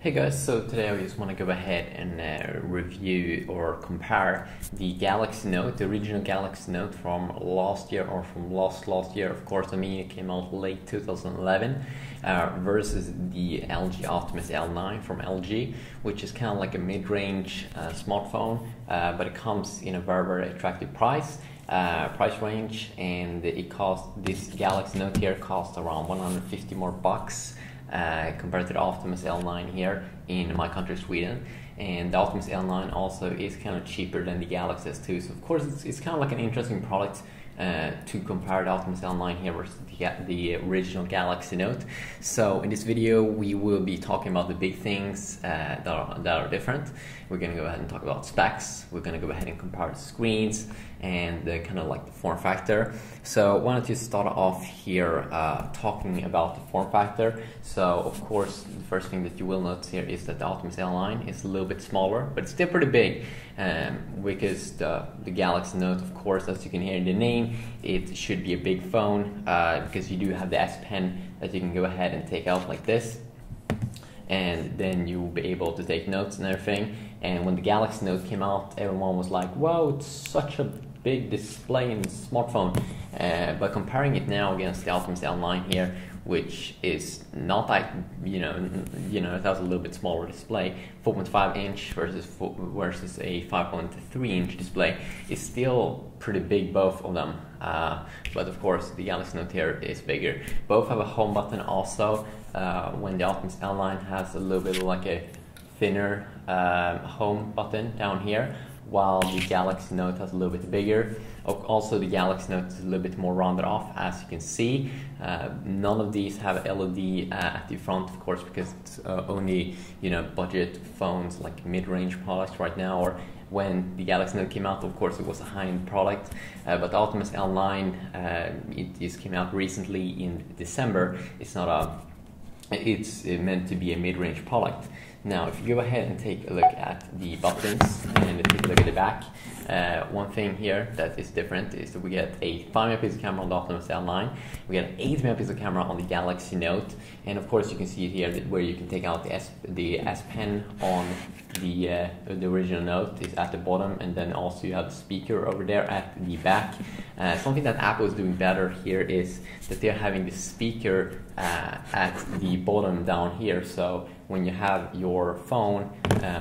Hey guys, so today I just want to go ahead and review or compare the Galaxy Note, the original Galaxy Note from last year or from last year. Of course, I mean it came out late 2011 versus the LG Optimus L9 from LG, which is kind of like a mid-range smartphone, but it comes in a very attractive price range, and this Galaxy Note here costs around 150 more bucks. Compared to the Optimus L9 here in my country, Sweden. And the Optimus L9 also is kind of cheaper than the Galaxy S2, so of course it's kind of like an interesting product to compare the Optimus L9 here versus the original Galaxy Note. So in this video we will be talking about the big things that are different. We're going to go ahead and talk about specs. We're going to go ahead and compare the screens and kind of like the form factor. So why don't you start off here talking about the form factor. So of course the first thing that you will notice here is that the Optimus L9 is a little bit smaller, but it's still pretty big, because the Galaxy Note, of course, as you can hear in the name, it should be a big phone, because you do have the S Pen that you can go ahead and take out like this, and then you'll be able to take notes and everything. And when the Galaxy Note came out, everyone was like, wow, it's such a big display in the smartphone. But comparing it now against the Optimus L9 here, which is not like, it has a little bit smaller display, 4.5 inch versus a 5.3 inch display, is still pretty big, both of them. But of course the Galaxy Note here is bigger. Both have a home button also, when the Optimus L9 has a little bit like a thinner home button down here, while the Galaxy Note has a little bit bigger. Also, the Galaxy Note is a little bit more rounded off, as you can see. None of these have LED at the front, of course, because it's only budget phones, like mid-range products right now. Or when the Galaxy Note came out, of course, it was a high-end product. But the Optimus L9, it just came out recently in December. It's meant to be a mid-range product. Now, if you go ahead and take a look at the buttons and take a look at the back, one thing here that is different is that we get a 5-megapixel camera on the Optimus L9, we get an 8-megapixel camera on the Galaxy Note, and of course you can see here where you can take out the S Pen on the original Note is at the bottom, and then also you have the speaker over there at the back. Something that Apple is doing better here is that they're having the speaker at the bottom down here, so when you have your phone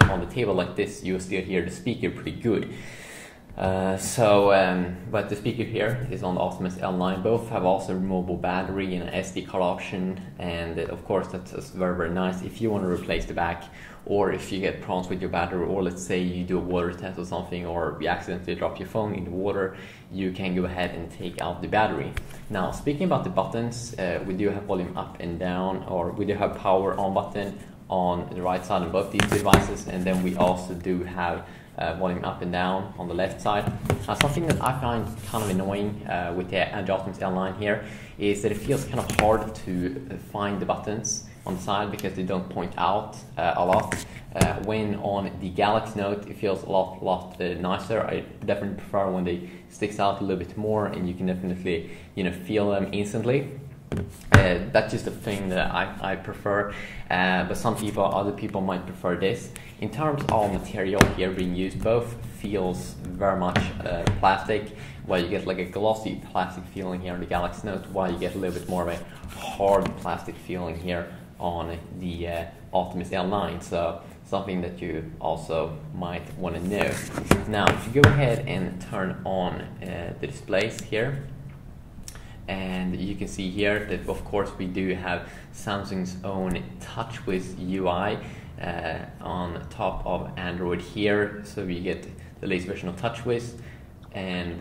on the table like this, you still hear the speaker pretty good. But the speaker here is on the Optimus L9. Both have also removable battery and an SD card option, and of course that's very nice if you want to replace the back, or if you get problems with your battery, or let's say you do a water test or something, or you accidentally drop your phone in the water, you can go ahead and take out the battery. Now, speaking about the buttons, we do have volume up and down, or we do have power on button on the right side of both these devices, and then we also do have volume up and down on the left side. Now, something that I find kind of annoying with the Optimus L9 here is that it feels kind of hard to find the buttons on the side because they don't point out a lot. When on the Galaxy Note, it feels a lot nicer. I definitely prefer when they sticks out a little bit more, and you can definitely feel them instantly. That's just a thing that I prefer, but other people might prefer this. In terms of material here being used, both feels very much plastic, while you get like a glossy plastic feeling here on the Galaxy Note, while you get a little bit more of a hard plastic feeling here on the Optimus L9. So something that you also might want to know. Now, if you go ahead and turn on the displays here, and you can see here that of course we do have Samsung's own TouchWiz UI on top of Android here, so we get the latest version of TouchWiz, and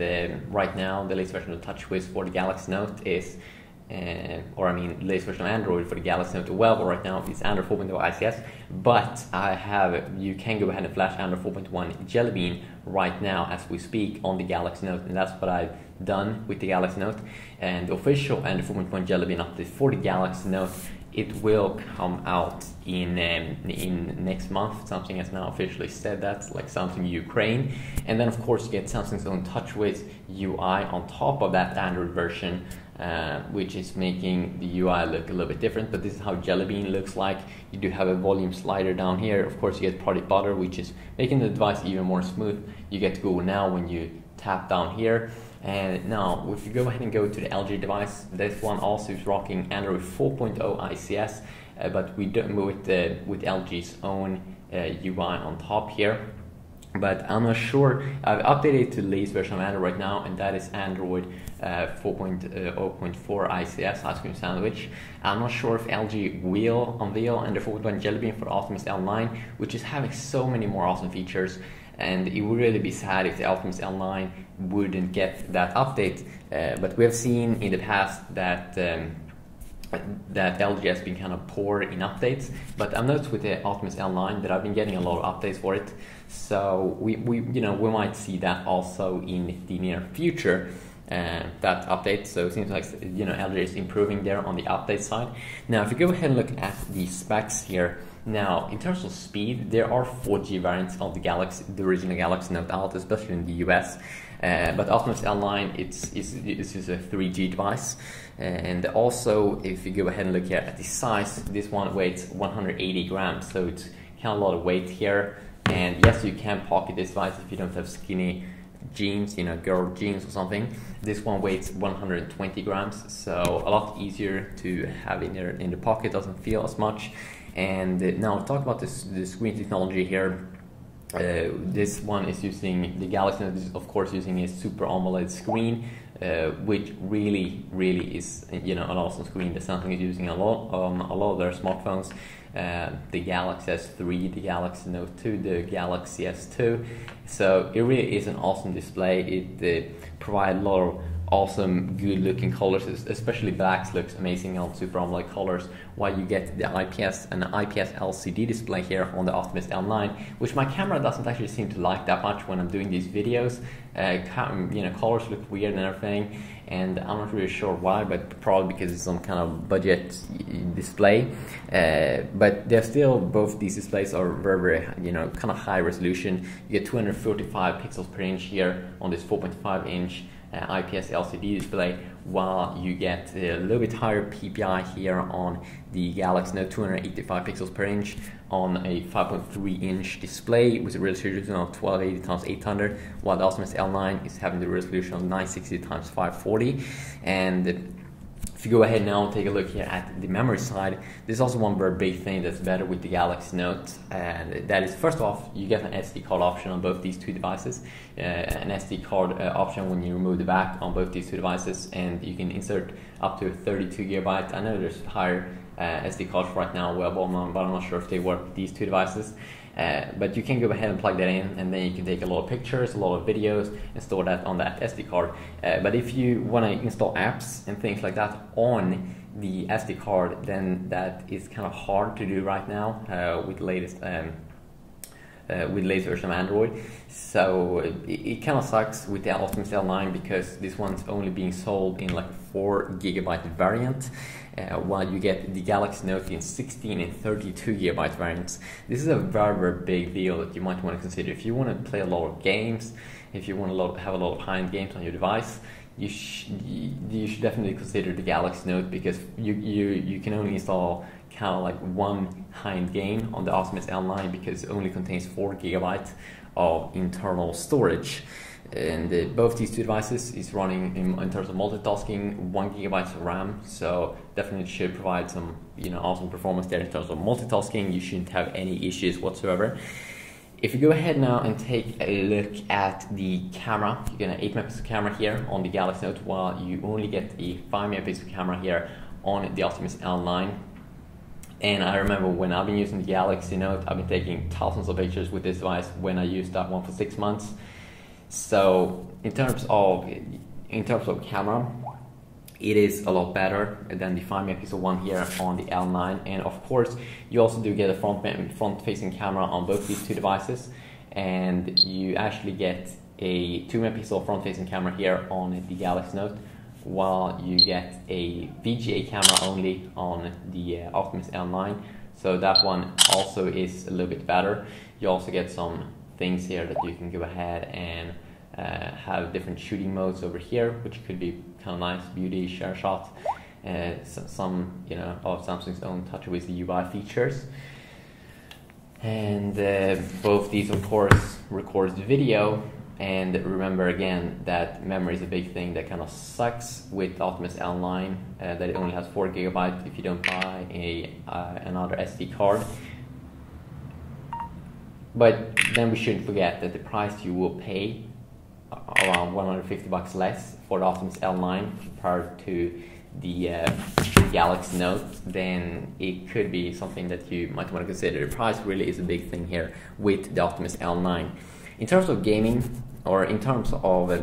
right now the latest version of TouchWiz for the Galaxy Note is the latest version of Android for the Galaxy Note 12, but right now it's Android 4.0 ICS, but you can go ahead and flash Android 4.1 Jelly Bean right now as we speak on the Galaxy Note, and that's what I've done with the Galaxy Note. And the official Android 4.1 Jelly Bean update for the Galaxy Note, it will come out in next month. Samsung has now officially said that, like Samsung Ukraine. And then of course you get Samsung's own TouchWiz UI on top of that Android version which is making the UI look a little bit different, but this is how Jelly Bean looks like. You do have a volume slider down here. Of course, you get Project Butter, which is making the device even more smooth. You get to go now when you tap down here. And now, if you go ahead and go to the LG device, this one also is rocking Android 4.0 ICS, but we do with LG's own UI on top here. But I'm not sure. I've updated to the latest version of Android right now, and that is Android 4.0.4 ICS, ice cream sandwich. I'm not sure if LG will unveil Android 4.1 Jelly Bean for the Optimus L9, which is having so many more awesome features. And it would really be sad if the Optimus L9 wouldn't get that update. But we have seen in the past that that LG has been kind of poor in updates. But I've noticed with the Optimus L9 that I've been getting a lot of updates for it. So we might see that also in the near future. That update. So it seems like LG is improving there on the update side. Now, if you go ahead and look at the specs here. Now, in terms of speed, there are 4G variants of the original Galaxy Note out, especially in the US. But Optimus L9, it's just a 3G device. And also, if you go ahead and look here at the size, this one weighs 180 grams, so it's kind of a lot of weight here. And yes, you can pocket this device if you don't have skinny jeans, girl jeans or something. This one weighs 120 grams, so a lot easier to have in the pocket, doesn't feel as much. And now talk about the screen technology here. This one is using the Galaxy Note, is of course using a Super AMOLED screen, which really is an awesome screen that Samsung is using a lot of their smartphones. The Galaxy S3, the Galaxy Note 2, the Galaxy S2. So it really is an awesome display. It provides a lot of awesome, good-looking colors, especially blacks looks amazing on Super AMOLED colors, while you get the IPS and the IPS LCD display here on the Optimus L9, which my camera doesn't actually seem to like that much when I'm doing these videos. Colors look weird and everything, and I'm not really sure why, but probably because it's some kind of budget display. But they're still, both these displays are very kind of high resolution. You get 245 pixels per inch here on this 4.5 inch IPS LCD display, while you get a little bit higher PPI here on the Galaxy Note, 285 pixels per inch on a 5.3 inch display with a resolution of 1280x800, while the Optimus L9 is having the resolution of 960x540. And if you go ahead now and take a look here at the memory side, there's also one very big thing that's better with the Galaxy Note, and that is, first off, you get an SD card option on both these two devices, an SD card option when you remove the back on both these two devices, and you can insert up to 32 gigabytes. I know there's higher SD cards right now available, but I'm not sure if they work with these two devices. But you can go ahead and plug that in, and then you can take a lot of pictures, a lot of videos, and store that on that SD card. But if you want to install apps and things like that on the SD card, then that is kind of hard to do right now with the latest version of Android. So it kind of sucks with the Optimus L9 because this one's only being sold in like 4 gigabyte variant, while you get the Galaxy Note in 16 and 32 gigabyte variants. This is a very big deal that you might want to consider if you want to play a lot of games. If you want to have a lot of high-end games on your device, you should definitely consider the Galaxy Note, because you can only install kind of like one high-end game on the Optimus L9 because it only contains 4 gigabytes of internal storage. And both these two devices is running in terms of multitasking 1 gigabyte of RAM, so definitely should provide some awesome performance there in terms of multitasking. You shouldn't have any issues whatsoever. If you go ahead now and take a look at the camera, you get an 8 megapixel camera here on the Galaxy Note, while you only get a 5 megapixel camera here on the Optimus L9. And I remember when I've been using the Galaxy Note, I've been taking thousands of pictures with this device when I used that one for 6 months. So in terms of camera, it is a lot better than the 5 megapixel one here on the L9. And of course, you also do get a front-facing camera on both these two devices, and you actually get a 2 megapixel front-facing camera here on the Galaxy Note, while you get a VGA camera only on the Optimus L9. So that one also is a little bit better. You also get some things here that you can go ahead and have different shooting modes over here, which could be kind of nice, beauty, share shot, some of Samsung's own TouchWiz UI features. And both these, of course, records the video. And remember again that memory is a big thing that kind of sucks with the Optimus L9, that it only has 4 GB if you don't buy another SD card. But then we shouldn't forget that the price you will pay, around $150 less for the Optimus L9 compared to the Galaxy Note, then it could be something that you might want to consider. The price really is a big thing here with the Optimus L9. In terms of gaming, or in terms of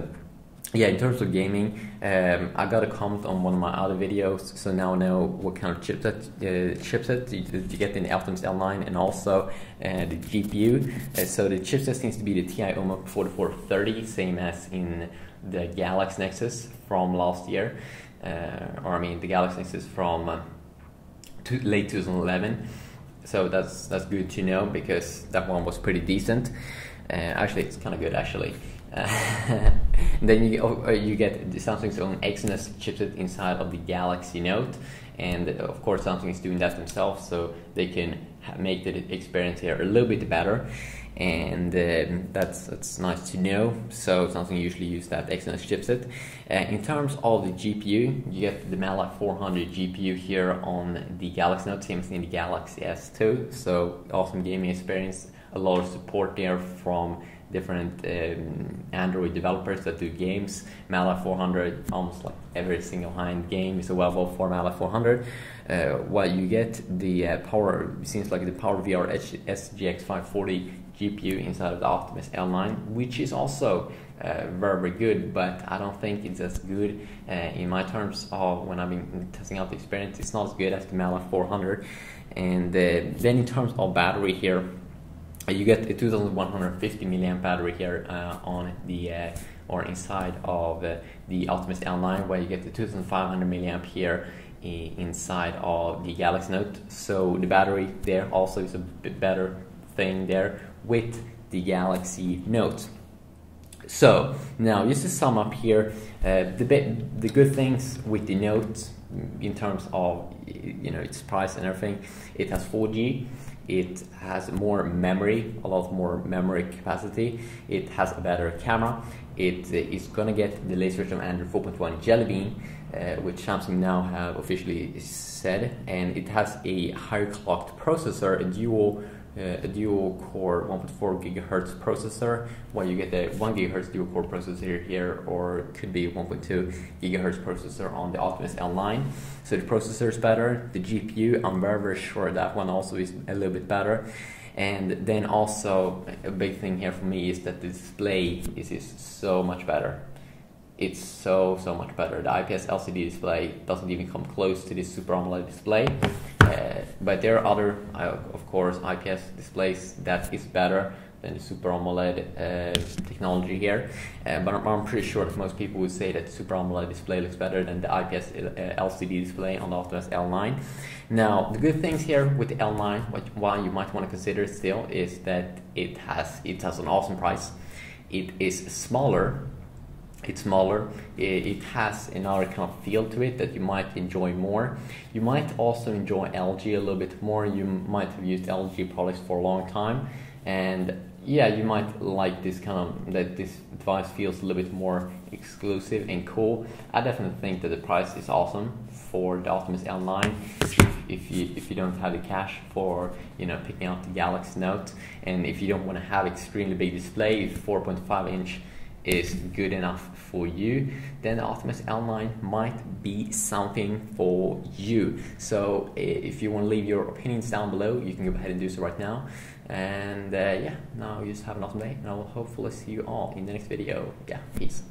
gaming, I got a comment on one of my other videos, so now I know what kind of chipset you get in the Optimus L9, and also the GPU. So the chipset seems to be the TI OMA 4430, same as in the Galaxy Nexus from last year, the Galaxy Nexus from late 2011. So that's good to know, because that one was pretty decent. Actually, it's kind of good, actually. Then you get the Samsung's own Exynos chipset inside of the Galaxy Note, and of course Samsung is doing that themselves, so they can make the experience here a little bit better, and that's nice to know. So Samsung usually use that Exynos chipset. In terms of the GPU, you get the Mali 400 GPU here on the Galaxy Note, same as in the Galaxy S2, so awesome gaming experience. A lot of support there from different Android developers that do games. Mali 400, almost like every single high-end game is available for Mali 400. While you get the seems like the PowerVR SGX 540 GPU inside of the Optimus L9, which is also very good, but I don't think it's as good in my terms of when I've been testing out the experience. It's not as good as the Mali 400. And then in terms of battery here, you get a 2150 milliamp battery here on the or inside of the Optimus L9, while you get the 2500 milliamp here inside of the Galaxy Note. So the battery there also is a bit better thing there with the Galaxy Note. So now just to sum up here, the good things with the Note in terms of its price and everything, it has 4G. It has more memory, a lot more memory capacity. It has a better camera. It is gonna get the latest version of Android 4.1 Jelly Bean, which Samsung now have officially said, and it has a higher clocked processor, a dual core 1.4 gigahertz processor, while you get the 1 gigahertz dual core processor here, or could be 1.2 gigahertz processor on the Optimus L9. So the processor is better. The GPU, I'm very sure that one also is a little bit better. And then also a big thing here for me is that the display is so much better. It's so much better. The IPS LCD display doesn't even come close to this Super AMOLED display. But there are other, of course, IPS displays that is better than the Super AMOLED technology here. But I'm pretty sure that most people would say that the Super AMOLED display looks better than the IPS LCD display on the Optimus L9. Now, the good things here with the L9, why you might want to consider it still, is that it has an awesome price. It is smaller. It's smaller. It has another kind of feel to it that you might enjoy more. You might also enjoy LG a little bit more. You might have used LG products for a long time, and yeah, you might like this that this device feels a little bit more exclusive and cool. I definitely think that the price is awesome for the Optimus L9 if you don't have the cash for picking up the Galaxy Note, and if you don't want to have extremely big display, 4.5 inch is good enough for you, then the Optimus L9 might be something for you. So if you want to leave your opinions down below, you can go ahead and do so right now. And yeah, now you just have an awesome day, and I will hopefully see you all in the next video. Yeah, peace.